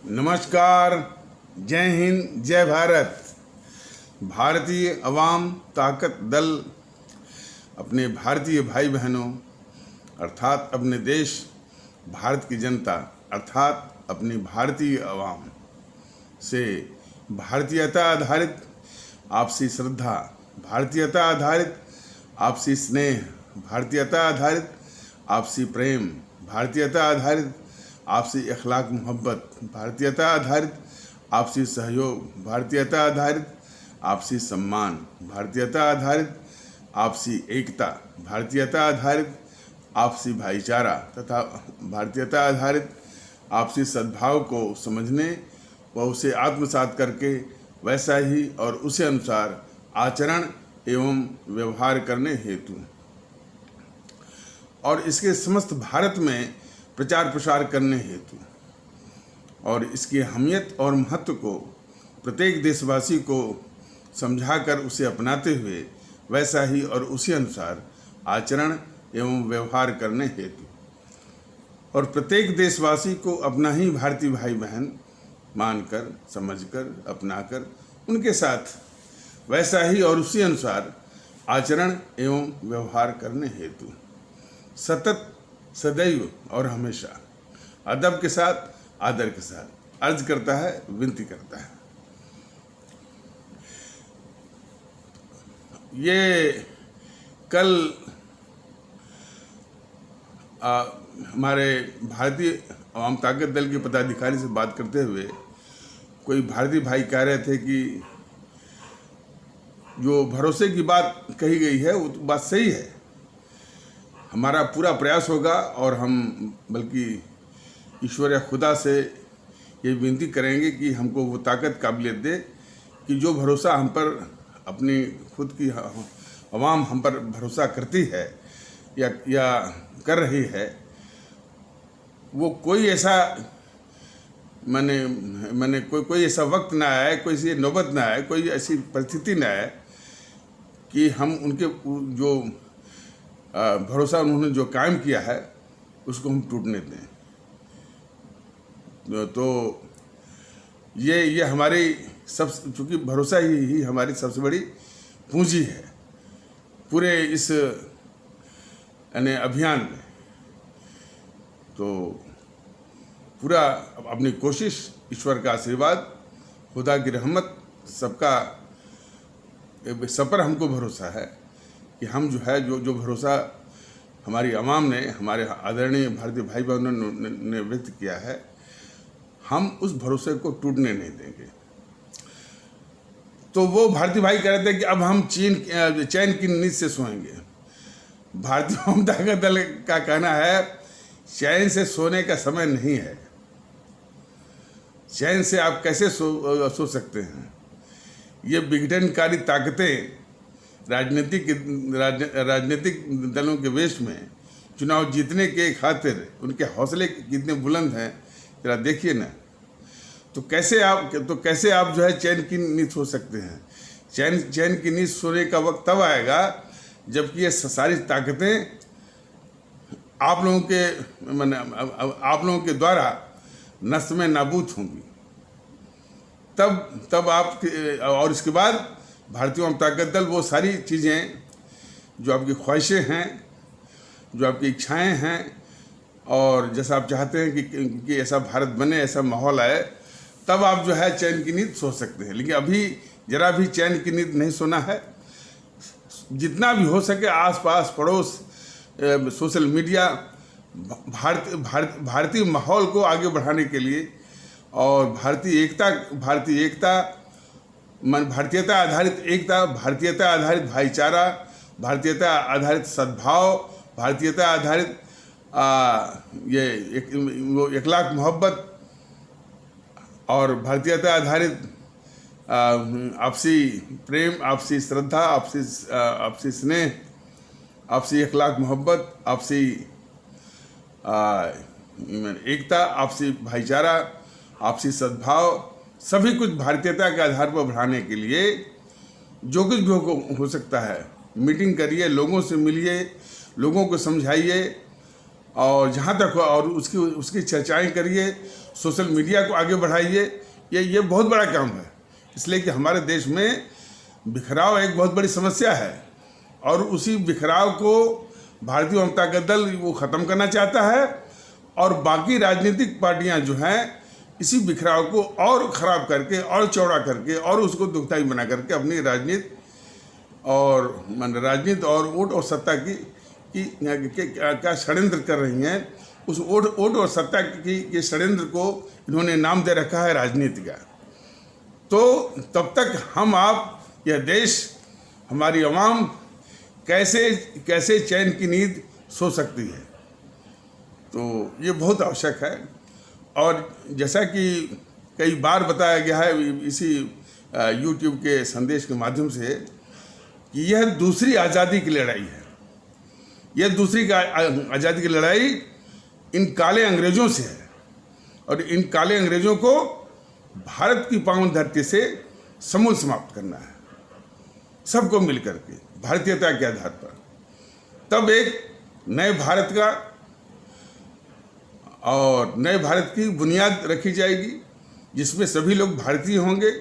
नमस्कार, जय हिंद, जय भारत। भारतीय अवाम ताकत दल अपने भारतीय भाई बहनों अर्थात अपने देश भारत की जनता अर्थात अपनी भारतीय अवाम से भारतीयता आधारित आपसी श्रद्धा, भारतीयता आधारित आपसी स्नेह, भारतीयता आधारित आपसी प्रेम, भारतीयता आधारित आपसी अखलाक मोहब्बत, भारतीयता आधारित आपसी सहयोग, भारतीयता आधारित आपसी सम्मान, भारतीयता आधारित आपसी एकता, भारतीयता आधारित आपसी भाईचारा तथा भारतीयता आधारित आपसी सद्भाव को समझने व उसे आत्मसात करके वैसा ही और उसे अनुसार आचरण एवं व्यवहार करने हेतु और इसके समस्त भारत में प्रचार प्रसार करने हेतु और इसकी अहमियत और महत्व को प्रत्येक देशवासी को समझाकर उसे अपनाते हुए वैसा ही और उसी अनुसार आचरण एवं व्यवहार करने हेतु और प्रत्येक देशवासी को अपना ही भारतीय भाई बहन मानकर, समझकर, अपनाकर उनके साथ वैसा ही और उसी अनुसार आचरण एवं व्यवहार करने हेतु सतत, सदैव और हमेशा अदब के साथ, आदर के साथ अर्ज करता है, विनती करता है। ये कल हमारे भारतीय अवाम ताकत दल के पदाधिकारी से बात करते हुए कोई भारतीय भाई कह रहे थे कि जो भरोसे की बात कही गई है वो तो बात सही है। हमारा पूरा प्रयास होगा और हम बल्कि ईश्वर या खुदा से ये विनती करेंगे कि हमको वो ताकत काबिलियत दे कि जो भरोसा हम पर अपनी खुद की अवाम हम पर भरोसा करती है या कर रही है वो कोई ऐसा मैंने कोई ऐसा वक्त ना आए, कोई ऐसी नौबत ना आए, कोई ऐसी परिस्थिति ना आए कि हम उनके जो भरोसा उन्होंने जो कायम किया है उसको हम टूटने दें। तो ये हमारी चूँकि भरोसा ही हमारी सबसे बड़ी पूंजी है पूरे इस यानी अभियान में। तो पूरा अपनी कोशिश, ईश्वर का आशीर्वाद, खुदा की रहमत, सब पर हमको भरोसा है कि हम जो है जो भरोसा हमारी आवाम ने, हमारे आदरणीय भारतीय भाई बहनों ने व्यक्त किया है, हम उस भरोसे को टूटने नहीं देंगे। तो वो भारतीय भाई कह रहे थे कि अब हम चैन की नींद से सोएंगे। भारतीय अवाम ताकत दल का कहना है चैन से सोने का समय नहीं है। चैन से आप कैसे सो सकते हैं? ये विघटनकारी ताकतें राजनीतिक दलों के वेश में चुनाव जीतने के खातिर उनके हौसले कितने बुलंद हैं जरा देखिए ना। तो कैसे आप जो है चैन की नींद सो सकते हैं? चैन की नींद सोने का वक्त तब आएगा जबकि ये सारी ताकतें आप लोगों के द्वारा नष्ट में नाबूद होंगी। तब आप और इसके बाद भारतीय अवाम ताकत दल वो सारी चीज़ें जो आपकी ख्वाहिशें हैं, जो आपकी इच्छाएं हैं और जैसा आप चाहते हैं कि ऐसा भारत बने, ऐसा माहौल आए, तब आप जो है चैन की नींद सो सकते हैं। लेकिन अभी जरा भी चैन की नींद नहीं सोना है। जितना भी हो सके आसपास पड़ोस, सोशल मीडिया, भारतीय माहौल को आगे बढ़ाने के लिए और भारतीयता आधारित एकता, भारतीयता आधारित भाईचारा, भारतीयता आधारित सद्भाव, भारतीयता आधारित अखलाक मोहब्बत और भारतीयता आधारित आपसी प्रेम, आपसी श्रद्धा, आपसी स्नेह, आपसी अखलाक मोहब्बत, आपसी एकता, आपसी भाईचारा, आपसी सद्भाव, सभी कुछ भारतीयता के आधार पर बढ़ाने के लिए जो कुछ भी हो सकता है, मीटिंग करिए, लोगों से मिलिए, लोगों को समझाइए और जहाँ तक और उसकी चर्चाएं करिए सोशल मीडिया को आगे बढ़ाइए। ये बहुत बड़ा काम है, इसलिए कि हमारे देश में बिखराव एक बहुत बड़ी समस्या है और उसी बिखराव को भारतीय जनता दल वो ख़त्म करना चाहता है और बाकी राजनीतिक पार्टियां जो हैं इसी बिखराव को और ख़राब करके और चौड़ा करके और उसको दुखदायी बना करके अपनी राजनीति और वोट और सत्ता का षड्यंत्र कर रही हैं। उस वोट और सत्ता के षड्यंत्र को इन्होंने नाम दे रखा है राजनीति का। तो तब तक हम आप यह देश हमारी आवाम कैसे चैन की नींद सो सकती है, तो ये बहुत आवश्यक है। और जैसा कि कई बार बताया गया है इसी YouTube के संदेश के माध्यम से कि यह दूसरी आज़ादी की लड़ाई है। यह दूसरी आज़ादी की लड़ाई इन काले अंग्रेज़ों से है और इन काले अंग्रेज़ों को भारत की पावन धरती से समूल समाप्त करना है, सबको मिल करके भारतीयता के आधार पर। तब एक नए भारत का और नए भारत की बुनियाद रखी जाएगी जिसमें सभी लोग भारतीय होंगे।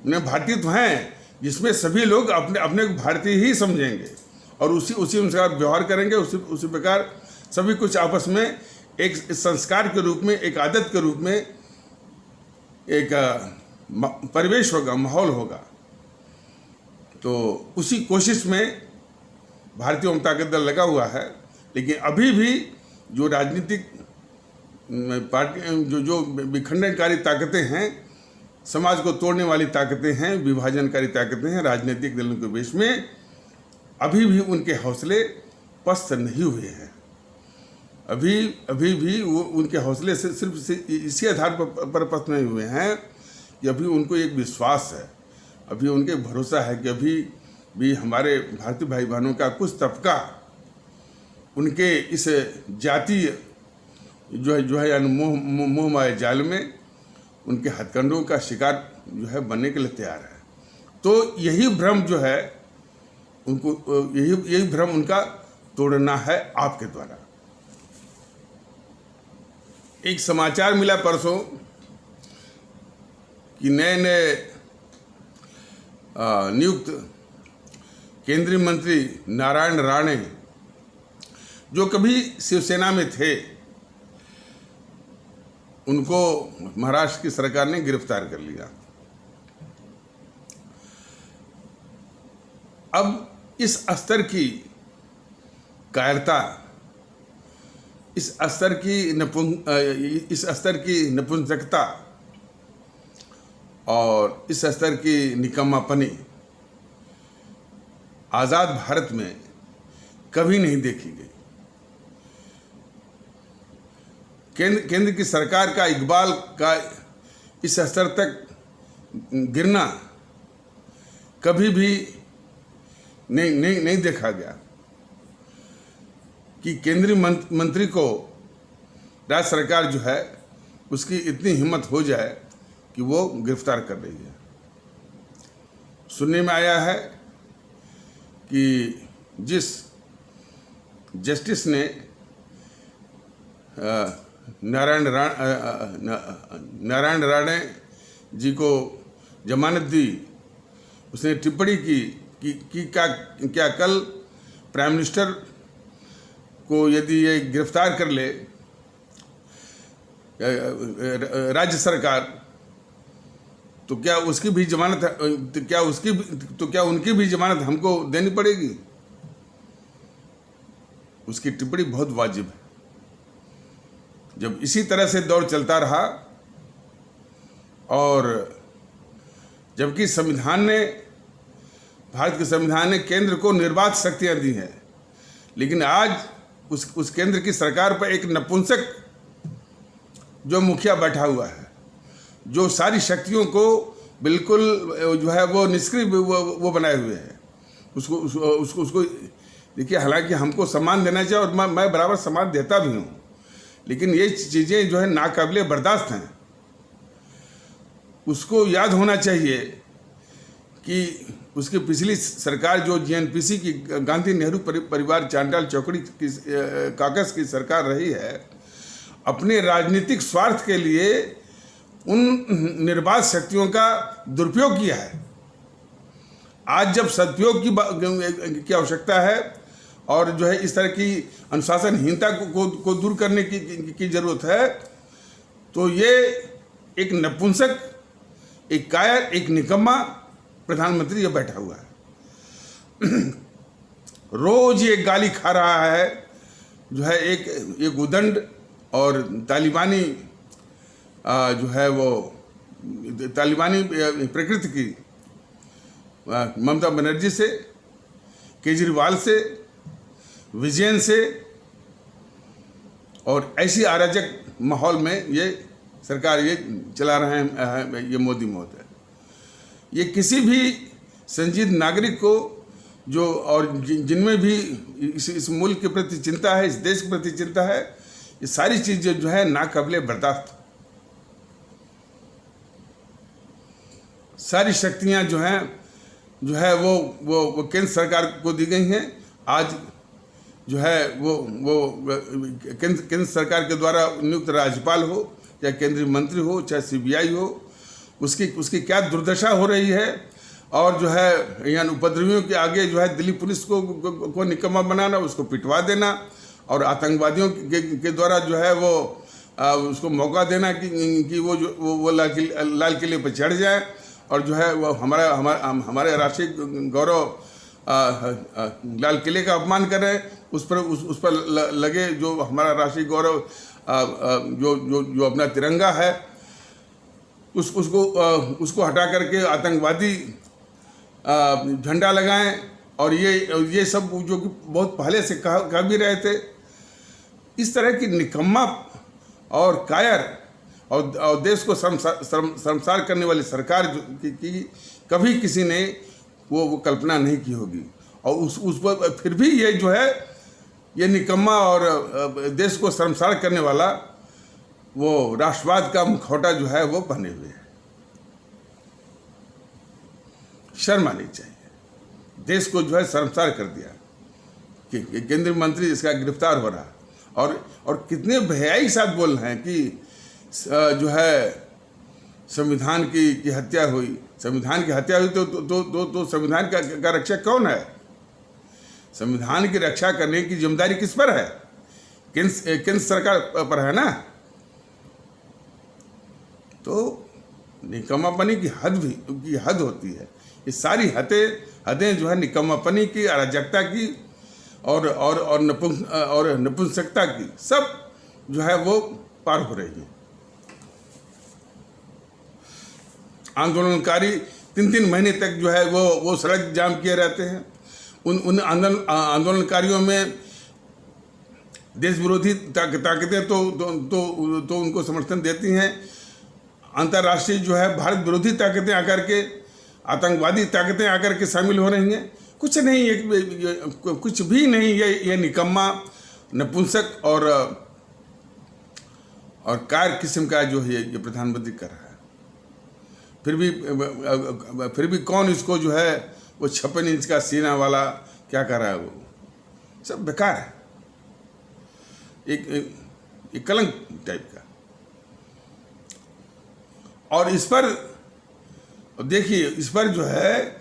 न भारतीय तो हैं, जिसमें सभी लोग अपने को भारतीय ही समझेंगे और उसी अनुसार व्यवहार करेंगे। उसी प्रकार सभी कुछ आपस में एक संस्कार के रूप में, एक आदत के रूप में एक परिवेश होगा, माहौल होगा। तो उसी कोशिश में भारतीय जनता दल लगा हुआ है। लेकिन अभी भी जो राजनीतिक पार्टी जो विखंडनकारी ताकतें हैं, समाज को तोड़ने वाली ताकतें हैं, विभाजनकारी ताकतें हैं राजनीतिक दलों के बीच में, अभी भी उनके हौसले पस्त नहीं हुए हैं। अभी भी वो उनके हौसले से सिर्फ इसी आधार पर पस्त नहीं हुए हैं कि अभी उनको एक विश्वास है, अभी उनके भरोसा है कि अभी भी हमारे भारतीय भाई बहनों का कुछ तबका उनके इस जातीय जो है यानी मोह माया जाल में उनके हथकंडों का शिकार जो है बनने के लिए तैयार है। तो यही भ्रम जो है उनको, यही भ्रम उनका तोड़ना है आपके द्वारा। एक समाचार मिला परसों कि नए नियुक्त केंद्रीय मंत्री नारायण राणे जो कभी शिवसेना में थे, उनको महाराष्ट्र की सरकार ने गिरफ्तार कर लिया। अब इस स्तर की कायरता, इस स्तर की नपुंसकता और इस स्तर की निकम्मापनी आज़ाद भारत में कभी नहीं देखी गई। केंद्र की सरकार का इकबाल का इस स्तर तक गिरना कभी भी नहीं देखा गया कि केंद्रीय मंत्री को राज्य सरकार जो है उसकी इतनी हिम्मत हो जाए कि वो गिरफ्तार कर रही है। सुनने में आया है कि जिस जस्टिस ने नारायण राणे जी को जमानत दी, उसने टिप्पणी की कि क्या कल प्राइम मिनिस्टर को यदि ये गिरफ्तार कर ले राज्य सरकार, तो क्या उसकी भी जमानत, क्या उनकी भी जमानत हमको देनी पड़ेगी? उसकी टिप्पणी बहुत वाजिब है। जब इसी तरह से दौर चलता रहा और जबकि भारत के संविधान ने केंद्र को निर्बाध शक्तियां दी हैं, लेकिन आज उस केंद्र की सरकार पर एक नपुंसक जो मुखिया बैठा हुआ है, जो सारी शक्तियों को बिल्कुल जो है वो निष्क्रिय वो बनाए हुए है। उसको देखिए, हालांकि हमको सम्मान देना चाहिए और मैं बराबर सम्मान देता भी हूँ, लेकिन ये चीज़ें जो है नाकाबिले बर्दाश्त हैं। उसको याद होना चाहिए कि उसकी पिछली सरकार जो GNPC की गांधी नेहरू परिवार चांडाल चौकड़ी की काकस की सरकार रही है, अपने राजनीतिक स्वार्थ के लिए उन निर्बाध शक्तियों का दुरुपयोग किया है। आज जब सदुपयोग की आवश्यकता है और जो है इस तरह की अनुशासनहीनता को दूर करने की जरूरत है, तो ये एक नपुंसक, एक कायर, एक निकम्मा प्रधानमंत्री ये बैठा हुआ है। रोज ये गाली खा रहा है, जो है एक उदंड और तालिबानी जो है वो तालिबानी प्रकृति की ममता बनर्जी से, केजरीवाल से, विजयन से, और ऐसी अराजक माहौल में ये सरकार ये चला रहे हैं ये मोदी महोदय। ये किसी भी संजीद नागरिक को जो और जिनमें भी इस मुल्क के प्रति चिंता है, इस देश के प्रति चिंता है, ये सारी चीजें जो है नाकाबिले बर्दाश्त। सारी शक्तियां जो है वो केंद्र सरकार को दी गई हैं। आज जो है वो केंद्र सरकार के द्वारा नियुक्त राज्यपाल हो, चाहे केंद्रीय मंत्री हो, चाहे सीबीआई हो, उसकी क्या दुर्दशा हो रही है। और जो है यहाँ उपद्रवियों के आगे जो है दिल्ली पुलिस को निकम्मा बनाना, उसको पिटवा देना, और आतंकवादियों के द्वारा जो है वो उसको मौका देना कि वो लाल किले पर चढ़ जाए और जो है वो हमारे राष्ट्रीय गौरव लाल किले का अपमान करें, उस पर लगे जो हमारा राष्ट्रीय गौरव जो अपना तिरंगा है उसको हटा करके आतंकवादी झंडा लगाएं। और ये सब जो कि बहुत पहले से कह भी रहे थे। इस तरह की निकम्मा और कायर और देश को शर्मसार करने वाली सरकार की कभी किसी ने वो कल्पना नहीं की होगी। और उस पर फिर भी ये जो है ये निकम्मा और देश को शर्मसार करने वाला वो राष्ट्रवाद का मुखौटा जो है वो पहने हुए है। शर्म आनी चाहिए। देश को जो है शर्मसार कर दिया कि केंद्रीय मंत्री इसका गिरफ्तार हो रहा और कितने बेहयाई के साथ बोल रहे हैं कि जो है संविधान की हत्या हुई। संविधान की हत्या हुई तो संविधान का रक्षक कौन है? संविधान की रक्षा करने की जिम्मेदारी किस पर है? केंद्र सरकार पर है ना। तो निकम्मापनी की हद होती है। ये सारी हदें जो है निकम्मापनी की, अराजकता की और नपुंसकता की सब जो है वो पार हो रही है। आंदोलनकारी 3-3 महीने तक जो है वो सड़क जाम किए रहते हैं। उन आंदोलनकारियों में देश विरोधी ताकतें तो उनको समर्थन देती हैं। अंतर्राष्ट्रीय जो है भारत विरोधी ताकतें आकर के, आतंकवादी ताकतें आकर के शामिल हो रही हैं। कुछ भी नहीं ये निकम्मा, नपुंसक और कार किस्म का जो है ये प्रधानमंत्री कर रहा है। फिर भी कौन इसको जो है वो 56 इंच का सीना वाला क्या कर रहा है? वो सब बेकार है। एक कलंक टाइप का। और इस पर देखिए, इस पर जो है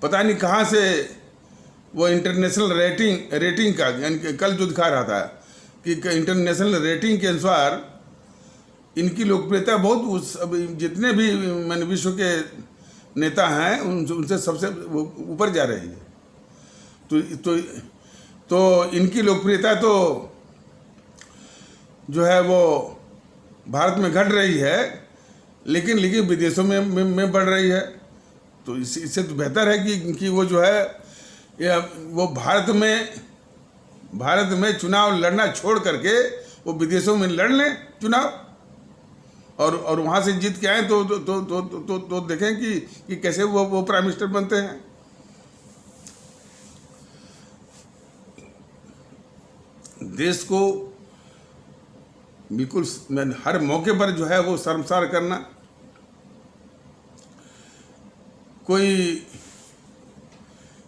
पता नहीं कहाँ से वो इंटरनेशनल रेटिंग का, यानी कल जो दिखा रहा था कि इंटरनेशनल रेटिंग के अनुसार इनकी लोकप्रियता बहुत जितने भी मैंने विश्व के नेता हैं उनसे सबसे ऊपर जा रही है। तो इनकी लोकप्रियता तो जो है वो भारत में घट रही है, लेकिन विदेशों में बढ़ रही है। तो इससे तो बेहतर है कि वो जो है वो भारत में चुनाव लड़ना छोड़ करके वो विदेशों में लड़ लें चुनाव और वहाँ से जीत के आए तो देखें कि कैसे वो प्राइम मिनिस्टर बनते हैं। देश को बिल्कुल हर मौके पर जो है वो शर्मसार करना। कोई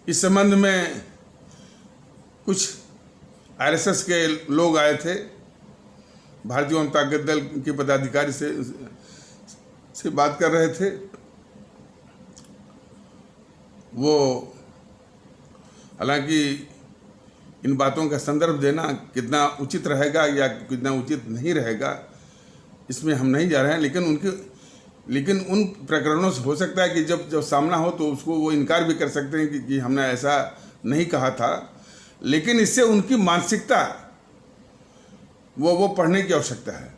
इस संबंध में कुछ आरएसएस के लोग आए थे, भारतीय जनता दल के पदाधिकारी से बात कर रहे थे। वो हालांकि इन बातों का संदर्भ देना कितना उचित रहेगा या कितना उचित नहीं रहेगा इसमें हम नहीं जा रहे हैं, लेकिन उन प्रकरणों से हो सकता है कि जब सामना हो तो उसको वो इनकार भी कर सकते हैं कि हमने ऐसा नहीं कहा था, लेकिन इससे उनकी मानसिकता वो पढ़ने की आवश्यकता है।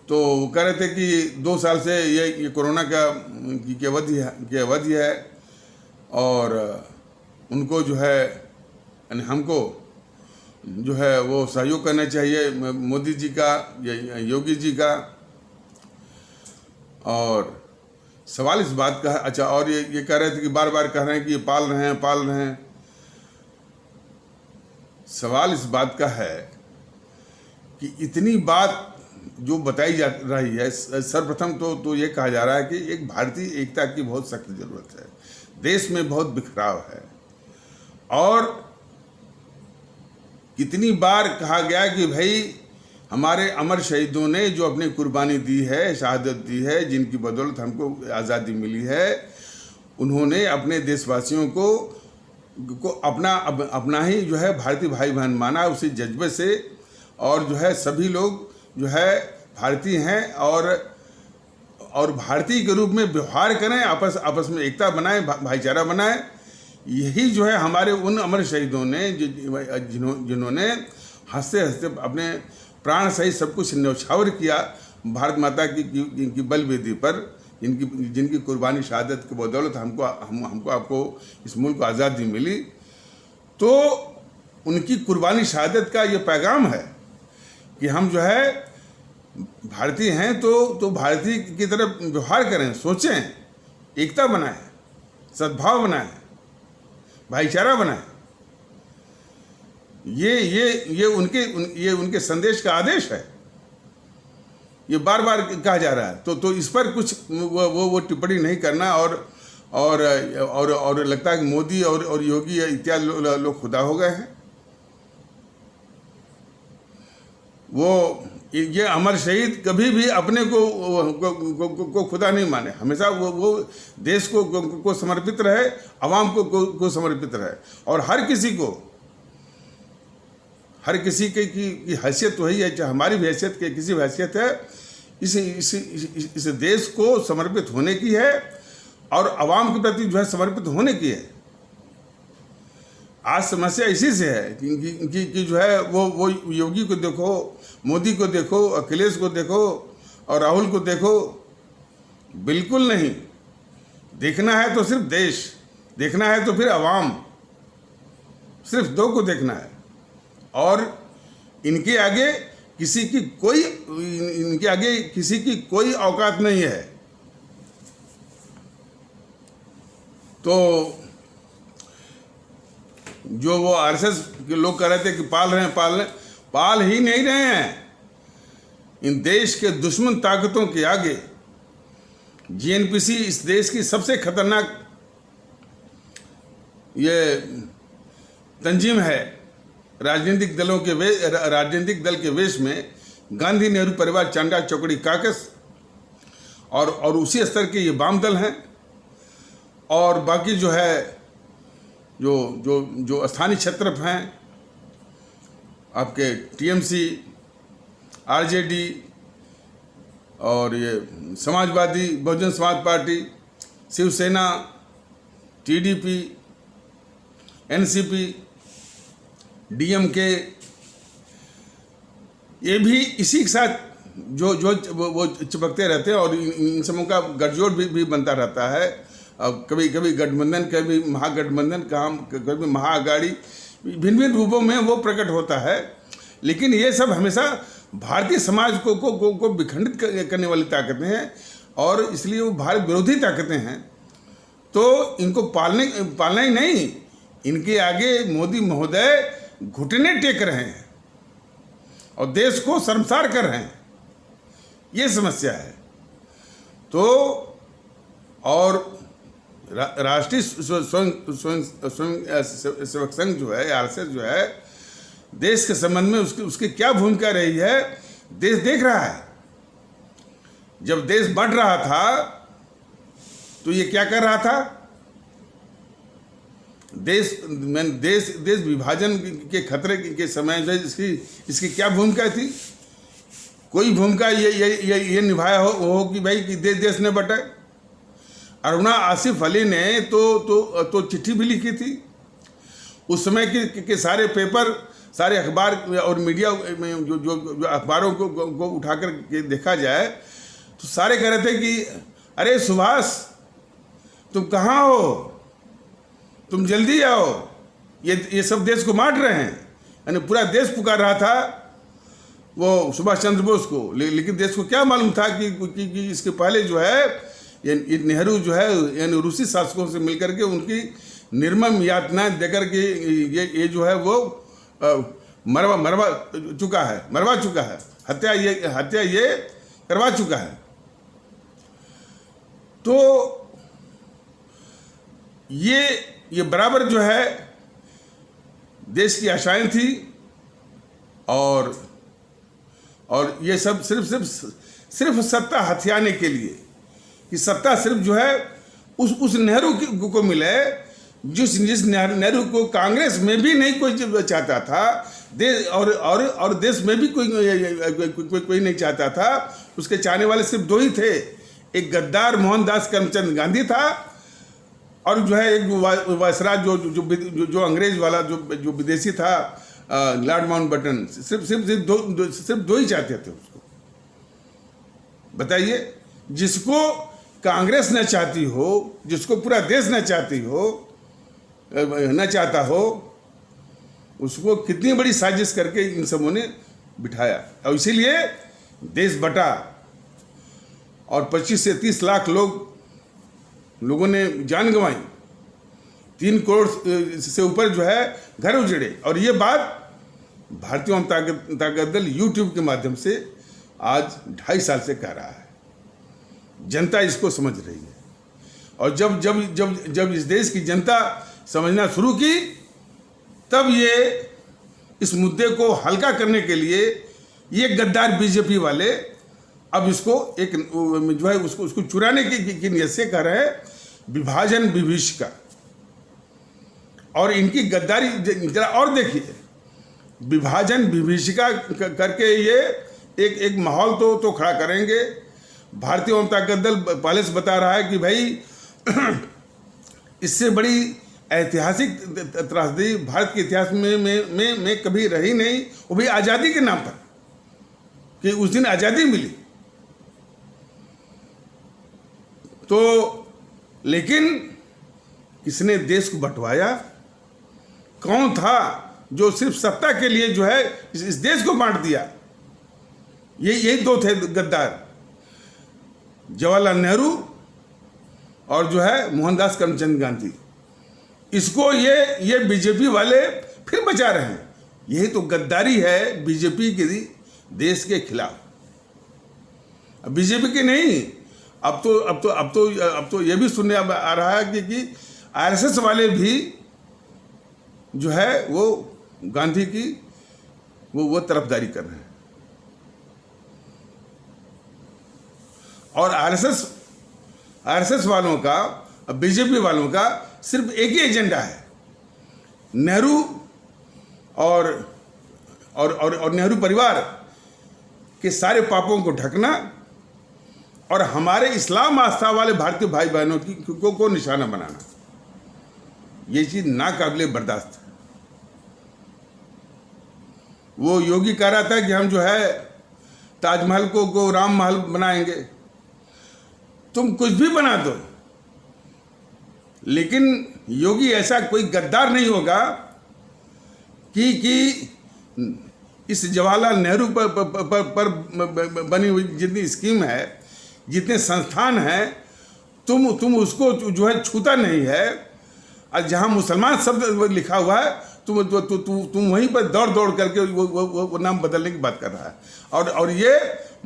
तो वो कह रहे थे कि 2 साल से ये कोरोना की अवधि है और उनको जो है यानी हमको जो है वो सहयोग करना चाहिए मोदी जी का या योगी जी का। और सवाल इस बात का है, अच्छा, और ये कह रहे थे कि बार बार कह रहे हैं कि ये पाल रहे हैं। सवाल इस बात का है कि इतनी बात जो बताई जा रही है, सर्वप्रथम तो ये कहा जा रहा है कि एक भारतीय एकता की बहुत सख्त जरूरत है, देश में बहुत बिखराव है। और कितनी बार कहा गया कि भाई हमारे अमर शहीदों ने जो अपनी कुर्बानी दी है, शहादत दी है, जिनकी बदौलत हमको आज़ादी मिली है, उन्होंने अपने देशवासियों को अपना ही जो है भारतीय भाई बहन माना, उसी जज्बे से। और जो है सभी लोग जो है भारतीय हैं और भारतीय के रूप में व्यवहार करें, आपस में एकता बनाएं, भाईचारा बनाएं। यही जो है हमारे उन अमर शहीदों ने जिन्होंने हंसते हंसते अपने प्राण सहित सब कुछ न्यौछावर किया भारत माता की बल वेदी पर, जिनकी कुर्बानी शहादत की बदौलत हमको आपको इस मुल्क को आज़ादी मिली। तो उनकी कुर्बानी शहादत का ये पैगाम है कि हम जो है भारतीय हैं तो भारतीय की तरफ व्यवहार करें, सोचें, एकता बनाएं, सद्भाव बनाएं, भाईचारा बनाएं। ये उनके संदेश का आदेश है। ये बार बार कहा जा रहा है, तो इस पर कुछ वो टिप्पणी नहीं करना। और लगता है कि मोदी और योगी इत्यादि लोग खुदा हो गए हैं। ये अमर शहीद कभी भी अपने को खुदा नहीं माने, हमेशा वो देश को समर्पित रहे, आवाम को समर्पित रहे। और हर किसी की हैसियत वही है, चाहे हमारी भी हैसियत के किसी भी हैसियत है, इस देश को समर्पित होने की है और आवाम के प्रति जो है समर्पित होने की है। आज समस्या इसी से है कि जो है वो योगी को देखो, मोदी को देखो, अखिलेश को देखो और राहुल को देखो, बिल्कुल नहीं। देखना है तो सिर्फ देश, देखना है तो फिर आवाम, सिर्फ 2 को देखना है। और इनके आगे किसी की कोई औकात नहीं है। तो जो वो आरएसएस के लोग कह रहे थे कि पाल ही नहीं रहे हैं। इन देश के दुश्मन ताकतों के आगे जीएनपीसी इस देश की सबसे खतरनाक ये तंजीम है। राजनीतिक दल के वेश में गांधी नेहरू परिवार, चांडा चौकड़ी काकस और उसी स्तर के ये वाम दल हैं। और बाकी जो है जो स्थानीय क्षेत्र हैं, आपके टीएमसी, आरजेडी और ये Samajwadi, Bahujan Samaj party, Shiv Sena, TDP, NCP, DMK, ये भी इसी के साथ जो वो चिपकते रहते हैं और इन सबों का गठजोड़ भी बनता रहता है। कभी गठबंधन, कभी महागठबंधन, कभी महाअगाड़ी, भिन्न रूपों में वो प्रकट होता है। लेकिन ये सब हमेशा भारतीय समाज को विखंडित करने वाली ताकतें हैं और इसलिए वो भारत विरोधी ताकतें हैं। तो इनको पालना ही नहीं, इनके आगे मोदी महोदय घुटने टेक रहे हैं और देश को शर्मसार कर रहे हैं। ये समस्या है। तो और राष्ट्रीय स्वयं सेवक संघ जो है, आरएसएस जो है, देश के संबंध में उसकी क्या भूमिका रही है देश देख रहा है। जब देश बढ़ रहा था तो ये क्या कर रहा था? देश विभाजन के खतरे के समय जो इसकी क्या भूमिका थी? कोई भूमिका ये निभाया हो कि भाई कि देश ने बटे। अरुणा आसिफ अली ने तो चिट्ठी भी लिखी थी। उस समय के सारे पेपर, सारे अखबार और मीडिया में जो अखबारों को उठाकर के देखा जाए तो सारे कह रहे थे कि अरे सुभाष, तुम कहाँ हो, तुम जल्दी आओ, ये सब देश को बांट रहे हैं। यानी पूरा देश पुकार रहा था वो सुभाष चंद्र बोस को। लेकिन देश को क्या मालूम था कि इसके पहले जो है ये नेहरू जो है यानी रूसी शासकों से मिलकर के उनकी निर्मम यातनाएं देकर के ये जो है वो मरवा चुका है, हत्या ये करवा चुका है। तो ये बराबर जो है देश की आशाएं थी और ये सब सिर्फ सत्ता हथियाने के लिए कि सत्ता सिर्फ जो है उस नेहरू को मिले जिस नेहरू को कांग्रेस में भी नहीं कोई चाहता था, देश और देश में भी कोई नहीं चाहता था। उसके चाहने वाले सिर्फ दो ही थे, एक गद्दार मोहनदास करमचंद गांधी था और जो है एक वायसराय जो अंग्रेज वाला जो विदेशी था लॉर्ड माउंटबेटन। सिर्फ दो ही चाहते थे उसको। बताइए, जिसको कांग्रेस न चाहती हो, जिसको पूरा देश न चाहता हो, उसको कितनी बड़ी साजिश करके इन सबों ने बिठाया। और इसीलिए देश बटा और 25 से 30 लाख लोगों ने जान गंवाई, 3 करोड़ से ऊपर जो है घर उजड़े। और ये बात भारतीय ताकत दल यूट्यूब के माध्यम से आज 2.5 साल से कह रहा है। जनता इसको समझ रही है और जब इस देश की जनता समझना शुरू की तब ये इस मुद्दे को हल्का करने के लिए ये गद्दार बीजेपी वाले अब इसको एक जो है उसको चुराने की नियत से कर रहे हैं विभाजन विभीषिका। और इनकी गद्दारी जरा और देखिए, विभाजन विभीषिका करके ये एक माहौल तो खड़ा करेंगे। भारतीय ताकत दल पहले से बता रहा है कि भाई इससे बड़ी ऐतिहासिक त्रासदी भारत के इतिहास में कभी रही नहीं, वो भी आज़ादी के नाम पर, कि उस दिन आज़ादी मिली। तो लेकिन किसने देश को बंटवाया? कौन था जो सिर्फ सत्ता के लिए जो है इस देश को बांट दिया? यही दो थे गद्दार, जवाहरलाल नेहरू और जो है मोहनदास करमचंद गांधी। इसको ये बीजेपी वाले फिर बचा रहे हैं। यही तो गद्दारी है बीजेपी के देश के खिलाफ। बीजेपी के नहीं, अब तो ये भी सुनने आ रहा है कि आरएसएस वाले भी जो है वो गांधी की वो तरफदारी कर रहे हैं। और आरएसएस वालों का, बीजेपी वालों का सिर्फ एक ही एजेंडा है, नेहरू और नेहरू परिवार के सारे पापों को ढकना और हमारे इस्लाम आस्था वाले भारतीय भाई बहनों को निशाना बनाना। ये चीज नाकाबिले बर्दाश्त है। वो योगी कह रहा था कि हम जो है ताजमहल को राम महल बनाएंगे। तुम कुछ भी बना दो, लेकिन योगी ऐसा कोई गद्दार नहीं होगा कि इस जवाहरलाल नेहरू पर बनी हुई जितनी स्कीम है, जितने संस्थान हैं, तुम उसको जो है छूता नहीं है। और जहाँ मुसलमान शब्द लिखा हुआ है तुम वहीं पर दौड़ करके वो नाम बदलने की बात कर रहा है। और ये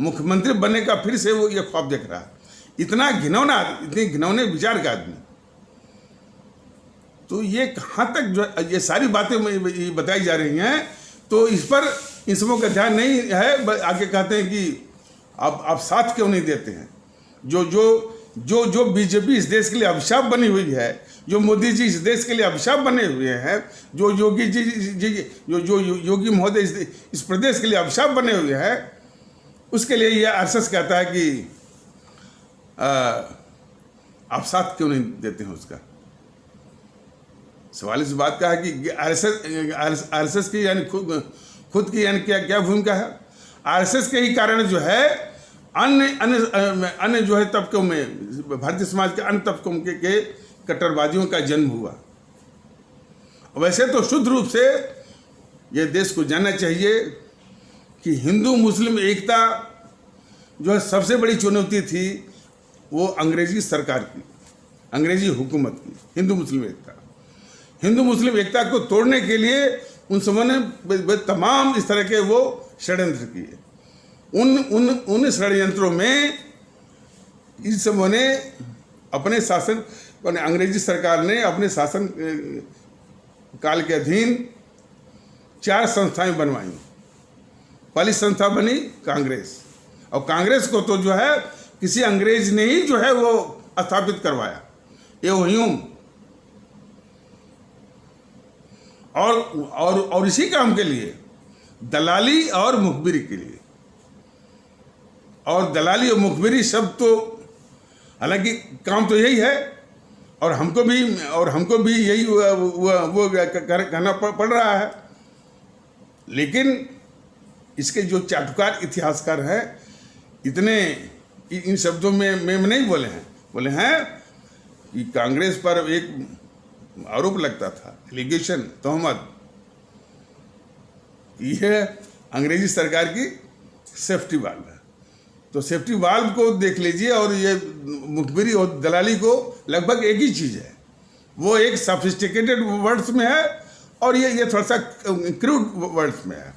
मुख्यमंत्री बनने का फिर से वो ये ख्वाब देख रहा है। इतने घिनौने विचार का आदमी। तो ये कहाँ तक जो ये सारी बातें बताई जा रही हैं तो इस पर इन सबों का ध्यान नहीं है। आगे कहते हैं कि आप साथ क्यों नहीं देते हैं? जो बीजेपी इस देश के लिए अभिशाप बनी हुई है, जो मोदी जी इस देश के लिए अभिशाप बने हुए हैं, जो योगी जी जो योगी महोदय इस प्रदेश के लिए अभिशाप बने हुए हैं, उसके लिए यह आरएसएस कहता है कि आप साथ क्यों नहीं देते हैं उसका। सवाल इस बात का है कि आरएसएस की यानी खुद की यानी क्या भूमिका है। आरएसएस के ही कारण जो है अन्य जो है तबकों में, भारतीय समाज के अन्य तबकों के कट्टरवादियों का जन्म हुआ। वैसे तो शुद्ध रूप से यह देश को जानना चाहिए कि हिंदू मुस्लिम एकता जो है सबसे बड़ी चुनौती थी वो अंग्रेजी सरकार की, अंग्रेजी हुकूमत की। हिंदू मुस्लिम एकता को तोड़ने के लिए उन सबों ने तमाम इस तरह के वो षड्यंत्र किए। उन षड्यंत्रों में इन सबों ने अपने शासन, अंग्रेजी सरकार ने अपने शासन काल के अधीन 4 संस्थाएं बनवाई। पहली संस्था बनी कांग्रेस, और कांग्रेस को तो जो है किसी अंग्रेज ने ही जो है वो स्थापित करवाया, ये ह्यूम। और इसी काम के लिए, दलाली और मुखबिरी के लिए। और दलाली और मुखबिरी शब्द तो हालांकि काम तो यही है, और हमको भी यही वो कहना पड़ रहा है। लेकिन इसके जो चाटुकार इतिहासकार हैं, इतने इन शब्दों में नहीं बोले हैं कि कांग्रेस पर एक आरोप लगता था, एलिगेशन, तोहमत, यह अंग्रेजी सरकार की सेफ्टी वाल्व है। तो सेफ्टी वाल्व को देख लीजिए, और ये मुखबिरी और दलाली को लगभग एक ही चीज़ है। वो एक सफिस्टिकेटेड वर्ड्स में है, और ये थोड़ा सा क्रूड वर्ड्स में है।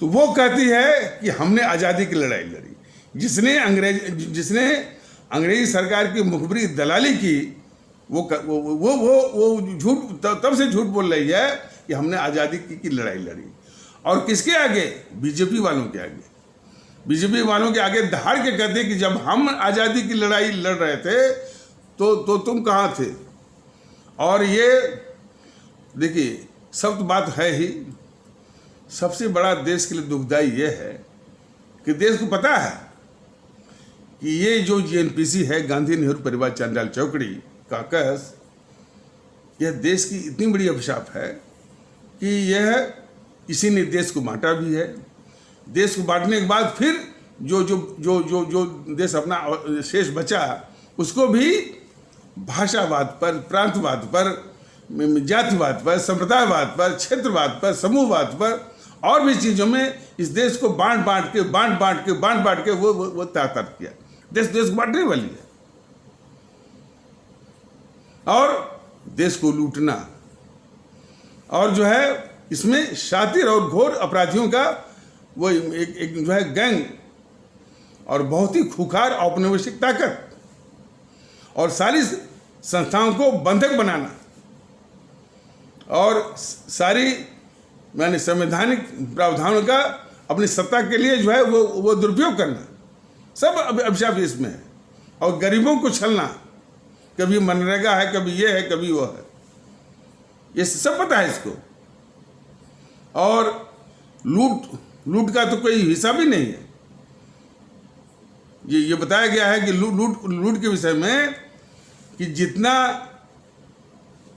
तो वो कहती है कि हमने आज़ादी की लड़ाई लड़ी। जिसने अंग्रेजी सरकार की मुखबिरी दलाली की, वो झूठ तब से झूठ बोल रही है कि हमने आज़ादी की लड़ाई लड़ी। और किसके आगे? बीजेपी वालों के आगे। बीजेपी वालों के आगे दहाड़ के कहते कि जब हम आज़ादी की लड़ाई लड़ रहे थे तो तुम कहाँ थे। और ये देखिए, सब तो बात है ही। सबसे बड़ा देश के लिए दुखदाई ये है कि देश को पता है कि ये जो जीएनपीसी है, गांधी नेहरू परिवार चांडाल चौकड़ी काकस, यह देश की इतनी बड़ी अभिशाप है कि यह इसी ने देश को बांटा भी है। देश को बांटने के बाद फिर जो देश अपना शेष बचा, उसको भी भाषावाद पर, प्रांतवाद पर, जातिवाद पर, संप्रदायवाद पर, क्षेत्रवाद पर, समूहवाद पर और भी चीज़ों में इस देश को बांट के वो ताकत किया। देश को बांटने वाली है, और देश को लूटना, और जो है इसमें शातिर और घोर अपराधियों का वो एक जो है गैंग, और बहुत ही खुखार औपनिवेशिक ताकत, और सारी संस्थाओं को बंधक बनाना, और सारी यानी संवैधानिक प्रावधानों का अपनी सत्ता के लिए जो है वो दुरुपयोग करना, सब अभिशाप इसमें है। और गरीबों को छलना, कभी मनरेगा है, कभी ये है, कभी वो है, ये सब पता है इसको। और लूट का तो कोई हिसाब ही नहीं है। ये बताया गया है कि लूट के विषय में कि जितना